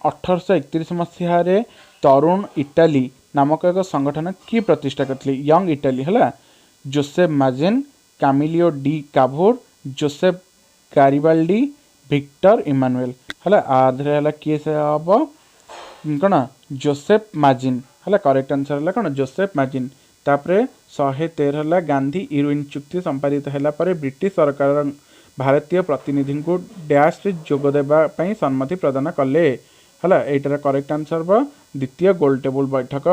1831 मसीह तरुण इटाली नामक एक संगठन किए प्रतिष्ठा करते यंग इटाली है Joseph Mazzini, Camillo di Cavour, Joseph Garibaldi, Victor Emmanuel है आधे किए से हम कौन जोसेफ माजिन है करेक्ट आंसर है कौन जोसेफ माजिन। तापर 113 है गांधी इरविन चुक्ति संपादित है ब्रिटिश सरकार भारतीय प्रतिनिधि को डैश जोगदेवाई सम्मति प्रदान कले है यार करेक्ट आंसर द्वितीय गोल टेबुल बैठक।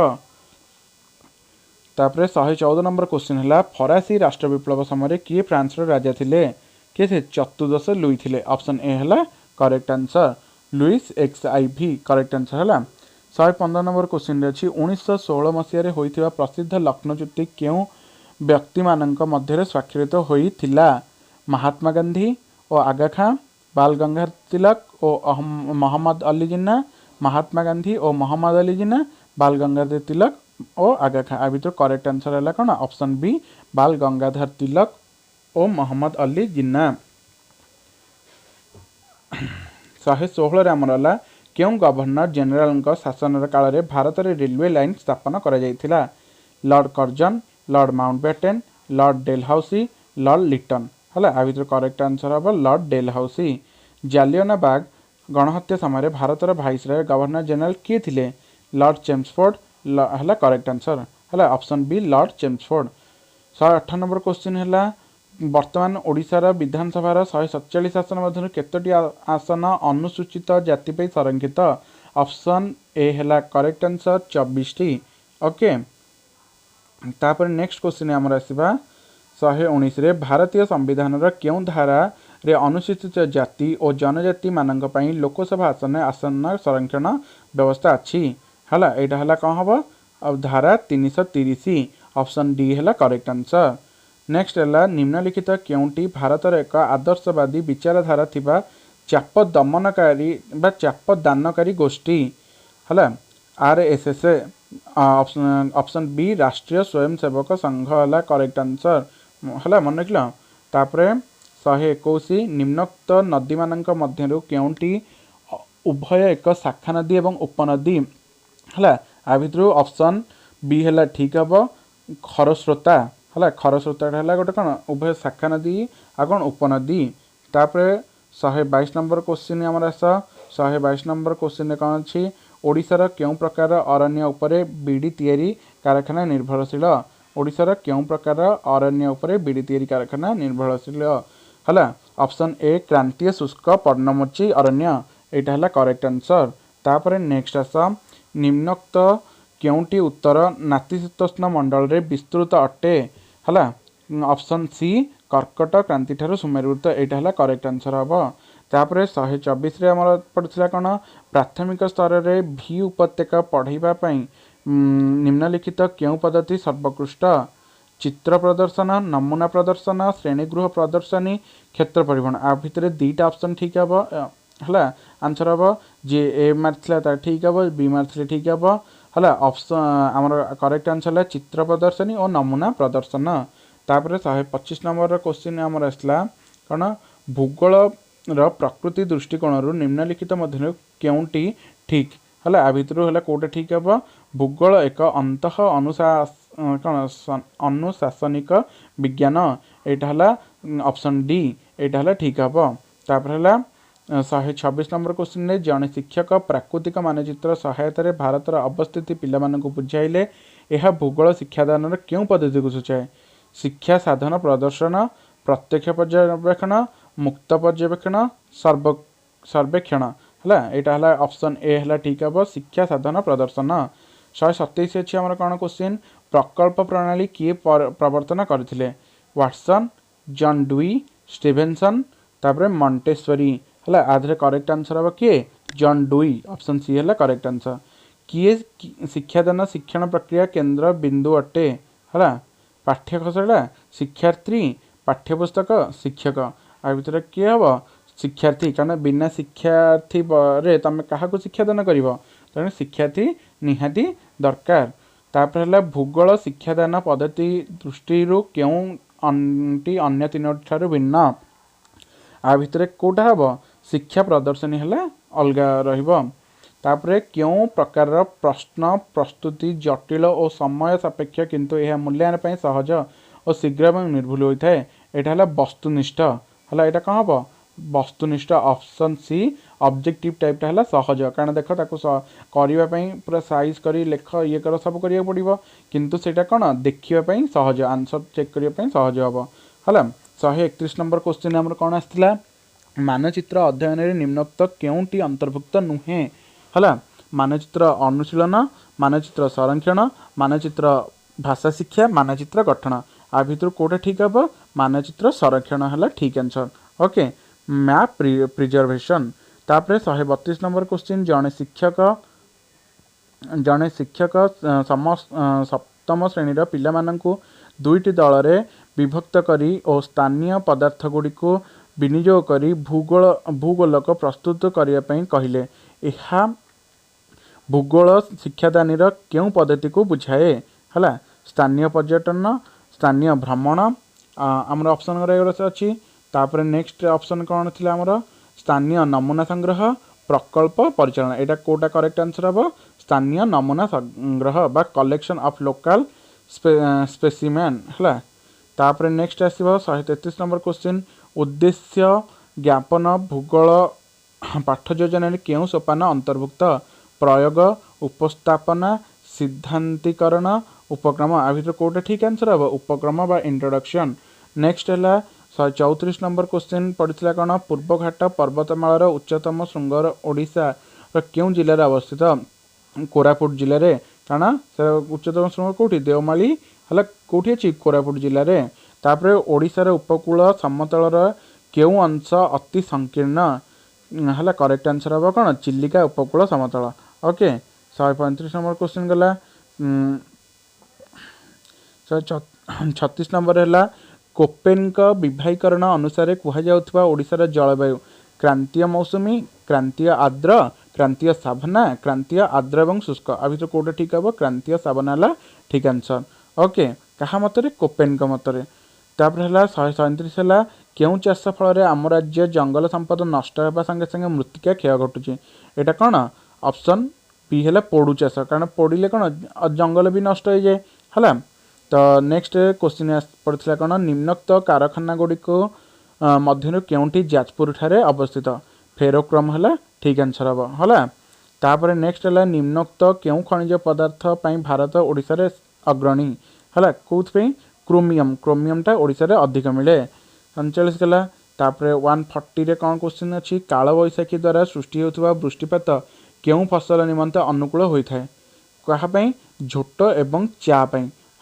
तापर 114 नंबर क्वेश्चन है फरासी राष्ट्र विप्लव समय किए फ्रांस राजा थे किए थे चतुर्दश लुई थे ऑप्शन ए है correct answer Louis XIV correct answer है। 115 नंबर क्वेश्चन अच्छी 1916 मसीह होता प्रसिद्ध लक्ष्नौ चुक्ति क्यों व्यक्ति मानक मध्य स्वाक्षरित होता महात्मा गांधी और आगा खां, बाल गंगाधर तिलक और मोहम्मद अली जिन्ना, महात्मा गांधी और मोहम्मद अली जिन्ना, बाल गंगाधर तिलक और आगा खां। आ भर करेक्ट आंसर है कौन ऑप्शन बी बाल गंगाधर तिलक और मोहम्मद अली जिन्ना। 116 आमर क्यों गवर्नर जनरल शासन काल में भारत में रेलवे लाइन स्थापन कर lord Curzon, lord Mountbatten, lord Dalhousie, lord Lytton है आ भर करेक्ट आंसर हम लॉर्ड डेलहाउसी। जालियाना बाग गणहत्या समय भारत भाइसरय गवर्नर जनरल किए थे लॉर्ड चेम्सफोर्ड है करेक्ट आंसर है option B lord Chelmsford. 108 number question है वर्तमान ओडिशार विधानसभा 147 आसन मध्य केतोटी आसन अनुसूचित जाति पे संरक्षित ऑप्शन ए है करेक्ट आंसर 24टी। ओके तापर नेक्स्ट क्वेश्चन आमर आसवा 119 भारतीय संविधान क्यों धारा रे अनुसूचित जाति और जनजाति मानक पई लोकसभा आसन संरक्षण व्यवस्था अच्छी है यहाँ है कौन हम अब धारा 330 ऑप्शन डी है करेक्ट आंसर। नेक्स्ट है निम्नलिखित क्योंटी भारत एक आदर्शवादी विचारधारा थिबा चाप दमनकारी चाप दानकारी गोष्ठी है RSS ऑप्शन बी राष्ट्रीय स्वयंसेवक संघ है करेक्ट आंसर है मन रख। तापर 121 निम्नोक्त नदी मानक मध्यरु क्योंटी उभय एक शाखा नदी एवं उपनदी है आ भर ऑप्शन बी है ठीक हम खरस्रोता है खरस्रोता है गोटे कौन उभय शाखा नदी आ कौन उपनदी। तापर 122 नंबर क्वेश्चन आमर आस 122 नंबर क्वेश्चन कौन अच्छी ओडिशार क्यों प्रकार अरण्य उपरे बीड़ी तैयारी कारखाना निर्भरशील ओडिशार क्यों प्रकार अरण्य उपरे बीड़ी तैयारी कारखाना निर्भरशील है ऑप्शन ए क्रांतीय शुष्क पर्णमोची अरण्य यहाँ है करेक्ट आंसर। तापर नेक्स्ट आस निम्नोक्त क्योंटी उत्तर नातिशीतोष्ण मंडल रे विस्तृत अटे है ऑप्शन सी कर्कट क्रांति ठारू सुमेरुवृत्त यहाँ है करेक्ट आंसर हम। तापर 124 आमर पड़ा कौन प्राथमिक स्तर में भी उपत्यका पढ़ाइवाई निम्नलिखित केउं पद्धति सर्वोत्कृष्ट चित्र प्रदर्शन नमूना प्रदर्शन श्रेणीगृह प्रदर्शनी क्षेत्र परिवहन आ भितर दुईटा ऑप्शन ठीक हम है आंसर हम जी ए मार्ला ठीक हम बी मार्ले ठीक हम है ऑप्शन आमर करेक्ट आंसर है चित्र प्रदर्शनी और नमूना प्रदर्शन तापर 125 नंबर क्वेश्चन आमर आसला कौन भूगोल प्रकृति दृष्टिकोण निम्नलिखित मध्य केउंटी ठीक है आ भितर है कौटा ठीक हम भूगोल एक अंत अनुशासनिक विज्ञान यहाँ है ऑप्शन डी यहाँ है ठीक हम तापर है 126 नंबर क्वेश्चन रे जड़े शिक्षक प्राकृतिक मानचित्र सहायतार भारतर अवस्थिति पिलामानंकु बुझाइले यह भूगोल शिक्षादान क्यों पद्धति को सूचाए शिक्षा साधन प्रदर्शन प्रत्यक्ष पर्यवेक्षण मुक्त पर्यवेक्षण सर्वेक्षण है यहाँ है ऑप्शन ए है ठीक हम शिक्षा साधन प्रदर्शन 127 अच्छी आम कौन क्वेश्चन प्रकल्प प्रणाली किए प्रवर्तन करथिले वाटसन जॉन डुई स्टीवेनसन तापर मॉन्टेसरी है आधे करेक्ट आंसर हम किए जॉन डुई ऑप्शन सी है करेक्ट आंसर किए शिक्षादान शिक्षण प्रक्रिया केंद्र बिंदु अटे है पाठ्यखसड़ा शिक्षार्थी पाठ्यपुस्तक शिक्षक आ भर किए हम शिक्षार्थी कारण बिना शिक्षार्थी तुम क्या शिक्षादान कर तेणु शिक्षार्थी निहाती दरकार तापर है भूगोल शिक्षादान पद्धति दृष्टि केउंटी अन्य तीन ठार भिन्न आ भितर कौटा हम शिक्षा प्रदर्शनी है अलग रही क्यों प्रकार प्रश्न प्रस्तुति जटिल और समय सापेक्ष किंतु यह मूल्यांकन सहज और शीघ्र निर्भुल होता है यहाँ है वस्तुनिष्ठ है यहाँ कौन हम वस्तुनिष्ठ ऑप्शन सी ऑब्जेक्टिव टाइपटा है सहज कारण देख करने पूरा साइज कर लेख ये कर सब करा पड़ो किंतु सेटा कौन देखापी सहज आंसर चेक करने सहज हम है 131 नंबर क्वेश्चन आम कौन आसाला मानचित्र अध्ययन निम्नोक्त केउंटी अंतर्भुक्त नुहे है मानचित्र अनुशीलन मानचित्र संरक्षण मानचित्र भाषा शिक्षा मानचित्र गठन आ भितर कौटा ठीक हम मानचित्र संरक्षण है ठीक आंसर ओके मैप प्रिजर्वेशन तापर 132 नंबर क्वेश्चन जड़े शिक्षक सप्तम श्रेणी पिलामानंकु दुईटी दल में विभक्त करी और स्थानीय पदार्थ गुड़ी को विनियोग करी भूगोलक प्रस्तुत करने कहले यह भूगोल शिक्षादानी क्यों पद्धति को बुझाए है स्थानीय पर्यटन स्थानीय भ्रमण आमर ऑप्शन अच्छी तापर नेक्स्ट ऑप्शन कौन थी आमर स्थानीय नमूना संग्रह प्रकल्प परिचालन यहाँ कौटा करेक्ट आंसर हम स्थानीय नमूना संग्रह बा कलेक्शन ऑफ लोकल स्पेसिमेन है तापर नेक्स्ट आसो 133 नंबर क्वेश्चन उद्देश्य ज्ञापन भूगोल पाठ योजना केउं सोपान अंतर्भुक्त प्रयोग उपस्थापना सिद्धांतीकरण उपक्रम आ भर कौटा ठीक आंसर हम उपक्रम बा इंट्रोडक्शन नेक्स्ट है 134 नंबर क्वेश्चन पड़ता कौन पूर्वघाट पर्वतमालार उच्चतम श्रृंगर ओडिशा क्यों जिले में अवस्थित कोरापुट जिले में कारण से उच्चतम श्रृंग कौटी देवमाली है कौटी अच्छी कोरापुट जिले में तापर ओडिशार उपकूल समतल केउं अंश अति संकीर्ण है करेक्ट आंसर हम कौन चिलिका उपकूल समतल ओके 135 नंबर क्वेश्चन गला 136 नंबर है कोपेन विभाहीकरण अनुसार कहुवा ओडिशार जलवायु क्रांतीय मौसुमी क्रांतीय आर्द्र क्रांतीय सावना क्रांतीय आर्द्र और शुष्क आ भर कौटा ठीक हम क्रांतीय सावना है ठीक आंसर ओके क्या मतरे कोपेन मतरे तापर है 137 है क्यों चाष फल आम राज्य जंगल संपद नष्ट होगा संगे संगे मृत्तिका क्षय घटुची यहाँ कौन ऑप्शन बी है पोड़ू चाष कारण पोड़े कौन जंगल भी नष्ट हो जाए है तो नेक्स्ट क्वेश्चन पड़ता कौन निम्नोक्त कारखाना गुड़िक मध्य केउंटी जाजपुर ठारे अवस्थित फेरोक्रम है ठीक आंसर हम है तापर नेक्स्ट है निम्नोक्त केउं खनिज पदार्थ भारत ओडिशा रे अग्रणी है कौन क्रोमियम क्रोमियमटा ओडिशा रे अधिक मिले 39 गला तापर 140 रे कौन क्वेश्चन अच्छी काल बैशाखी द्वारा सृष्टि होता वृष्टिपात केउं फसल निमंते अनुकूल होता है क्या झोट एवं चा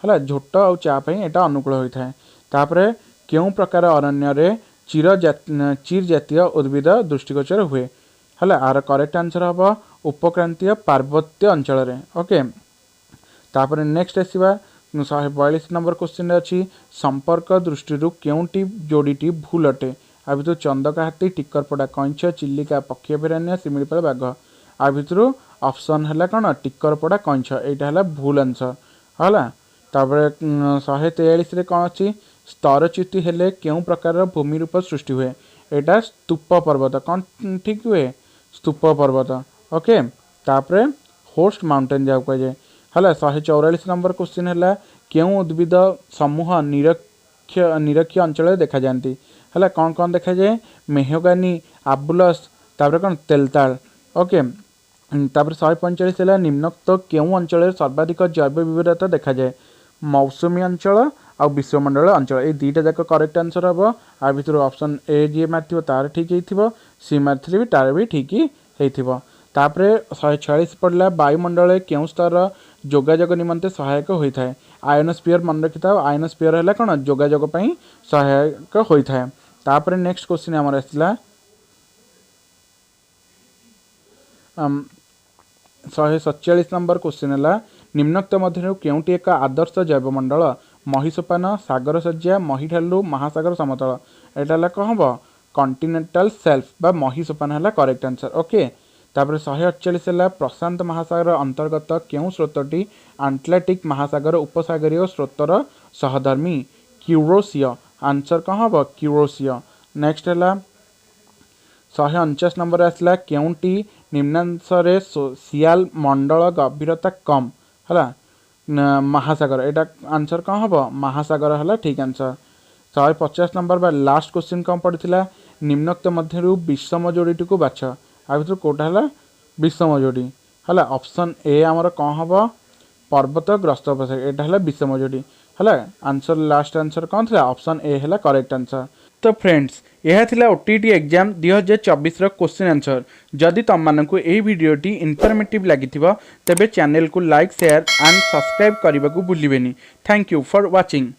है झोट और चा यहाँ अनुकूल होता है तापर केउं प्रकार अरण्य चीर जातीय उद्भिद दृष्टिगोचर हुए है आर करेक्ट आंसर हम उपक्रांतीय पार्वत्य अंचल ओके तापर नेक्स्ट आसवा 142 नंबर क्वेश्चन अच्छी संपर्क दृष्टि केउटी जोड़ीटी भूल अटे आ भितर चंदका हाथी टिकरपड़ा कईंछ चिलिका पक्षी अभयारण्य शिमिलीपाल बाघ आ भितर ऑप्शन है कौन टिकरपड़ा कईंछ यहाँ है भूल आंसर है। तापर 143 कौन अच्छी स्तरच्युति हेले केउं प्रकार भूमि रूप सृष्टि हुए यहाँ स्तूप पर्वत कौन ठीक हुए स्तूप पर्वत ओके। तापर होस्ट माउंटेन जहाँ कहुए है 144 नंबर क्वेश्चन है केउं उद्भिद समूह निरक्ष अंचल देखा जाती है कौन कौन देखा जाए मेहगानी आबुलस तापर कौन तेलताल ओके। तापर 145 है निम्नोक्त केउं अंचल सर्वाधिक जैव विविधता देखा जाए मौसुमी अंचल आ विश्वमंडल अंचल ये दुईटा जाक करेक्ट आंसर हम आ भर ऑप्शन ए जी मार तार ठीक हो सी मारे भी तार भी ठीक हो। तापर 146 पड़ला वायुमंडल केउं स्तर जोगाजोग निमंते सहायक होता है आयनोस्फीयर मन रखि था आयनोस्फीयर है कौन जोगाजोग सहायक होता है। तापर नेक्स्ट क्वेश्चन आमर आसला 147 नंबर क्वेश्चन है निम्नोक्त मध्य केउंटी एक आदर्श जैवमंडल महिसोपान सागर सज्जा महिढालू महासागर समतल यहाँ कौन हम कॉन्टिनेंटल सेल्फ बा महिसोपान है करेक्ट आंसर ओके। तापर 148 है प्रशांत महासागर अंतर्गत केउं स्रोतटी आटलांटिक महासागर उपसागरीय स्रोतर सहधर्मी क्यूरोसिया आंसर कौन हम क्यूरोसिया। नेक्स्ट है 149 नंबर आसला केउंटी निम्नांशरे सियाल मंडल गभीरता कम है महासागर यहाँ आंसर कौन हम महासागर है ठीक आंसर। 150 नंबर बा लास्ट क्वेश्चन कौन पड़ा निम्नोक्त मध्य विषम जोड़ीटी को बाछ आ भर कौटा है विषम जोड़ी है ऑप्शन ए आमर कौन हम पर्वत ग्रस्त उपसागर यहाँ है विषम जोड़ी है आंसर लास्ट आंसर कौन था ऑप्शन ए है करेक्ट आंसर। तो फ्रेंड्स यह थिला ओटीटी एग्जाम 2024 क्वेश्चन आंसर जदि तुम मानक यह वीडियोटी इनफॉर्मेटिव लगी तेबे चैनल को लाइक शेयर एंड सब्सक्राइब करने को भूलिबेनी। Thank you for watching.